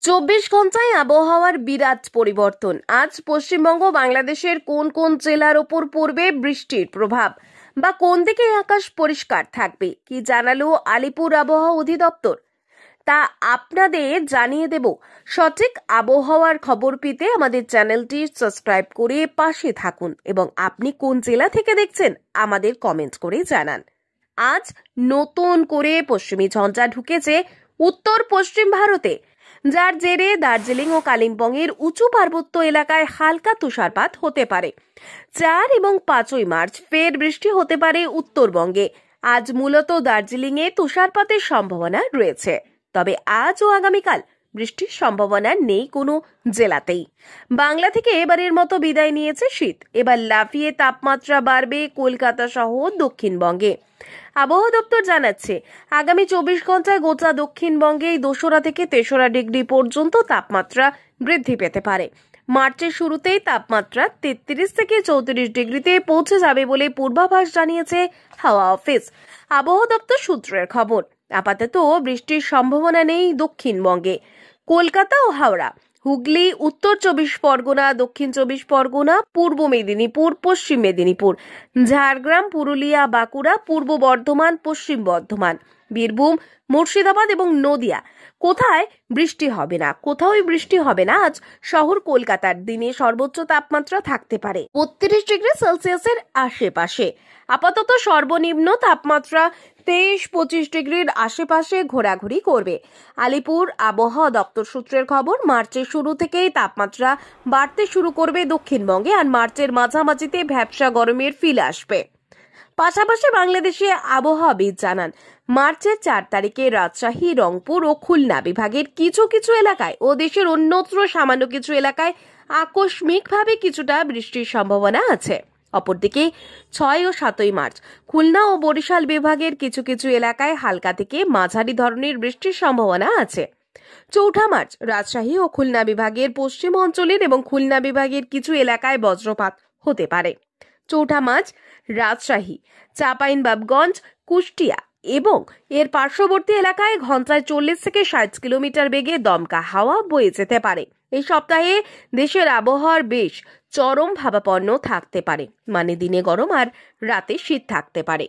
24 ঘন্টায় আবহাওয়ার বিরাট পরিবর্তন। আজ পশ্চিমবঙ্গ বাংলাদেশের কোন কোন জেলার ওপর পড়বে বৃষ্টির প্রভাব, বা কোন দিকে আকাশ পরিষ্কার থাকবে, কি জানালো আলিপুর আবহাওয়া অধিদপ্তর, তা আপনাদের জানিয়ে দেব। সঠিক আবহাওয়ার খবর পেতে আমাদের চ্যানেলটি সাবস্ক্রাইব করে পাশে থাকুন এবং আপনি কোন জেলা থেকে দেখছেন আমাদের কমেন্ট করে জানান। আজ নতুন করে পশ্চিমী ঝঞ্ঝা ঢুকেছে উত্তর পশ্চিম ভারতে, যার জেরে দার্জিলিং ও কালিম্পংয়ের উঁচু পার্বত্য এলাকায় হালকা তুষারপাত হতে পারে। 4 এবং 5 মার্চ ফের বৃষ্টি হতে পারে উত্তরবঙ্গে। আজ মূলত দার্জিলিংয়ে তুষারপাতের সম্ভাবনা রয়েছে, তবে আজ ও আগামীকাল বৃষ্টির সম্ভাবনা নেই কোনো জেলাতেই। বাংলা থেকে এবারের মতো বিদায় নিয়েছে শীত। এবার লাফিয়ে তাপমাত্রা বাড়বে কলকাতা সহ দক্ষিণবঙ্গে। আবহাওয়া দপ্তর জানাচ্ছে, আগামী 24 ঘন্টায় গোটা দক্ষিণবঙ্গে 2রা থেকে 3রা ডিগ্রি পর্যন্ত তাপমাত্রা বৃদ্ধি পেতে পারে। মার্চের শুরুতেই তাপমাত্রা 33 থেকে 34 ডিগ্রিতে পৌঁছে যাবে বলে পূর্বাভাস জানিয়েছে হাওয়া অফিস। আবহাওয়া দপ্তর সূত্রের খবর, আপাতত বৃষ্টির সম্ভাবনা নেই দক্ষিণবঙ্গে। কলকাতা ও হাওড়া, হুগলি, উত্তর 24 পরগনা, দক্ষিণ 24 পরগনা, পূর্ব মেদিনীপুর, পশ্চিম মেদিনীপুর, ঝাড়গ্রাম, পুরুলিয়া, বাঁকুড়া, পূর্ব বর্ধমান, পশ্চিম বর্ধমান, বীরভূম, মুর্শিদাবাদ এবং নদিয়া কোথায় বৃষ্টি হবে না, কোথাওই বৃষ্টি হবে না। আজ শহর কলকাতার দিনে সর্বোচ্চ তাপমাত্রা থাকতে পারে 32 ডিগ্রি সেলসিয়াসের আশেপাশে। আপাতত সর্বনিম্ন তাপমাত্রা 23-25 ডিগ্রির আশেপাশে ঘোরাঘুরি করবে। আলিপুর আবহাওয়া দপ্তর সূত্রের খবর, মার্চের শুরু থেকেই তাপমাত্রা বাড়তে শুরু করবে দক্ষিণবঙ্গে, আর মার্চের মাঝামাঝিতে ভ্যাপসা গরমের ফিল আসবে। পাশাপাশি বাংলাদেশে আবহাওয়াবিদ জানান, মার্চের 4 তারিখে রাজশাহী, রংপুর ও খুলনা বিভাগের কিছু কিছু এলাকায় ও দেশের অন্যত্র সামান্য কিছু এলাকায় আকস্মিকভাবে কিছুটা বৃষ্টির সম্ভাবনা আছে। অপরদিকে 6 ও 7 মার্চ খুলনা ও বরিশাল বিভাগের কিছু কিছু এলাকায় হালকা থেকে মাঝারি ধরনের বৃষ্টির সম্ভাবনা আছে। 4 মার্চ রাজশাহী ও খুলনা বিভাগের পশ্চিম অঞ্চলের এবং খুলনা বিভাগের কিছু এলাকায় বজ্রপাত হতে পারে। 4 মার্চ রাজশাহী, চাঁপাইনবাবগঞ্জ, কুষ্টিয়া এবং এর পার্শ্ববর্তী এলাকায় ঘন্টায় 40 থেকে 60 কিলোমিটার বেগে দমকা হাওয়া বয়ে যেতে পারে। এই সপ্তাহে দেশের আবহাওয়ার বেশ চরম ভাবাপন্ন থাকতে পারে, মানে দিনে গরম আর রাতে শীত থাকতে পারে।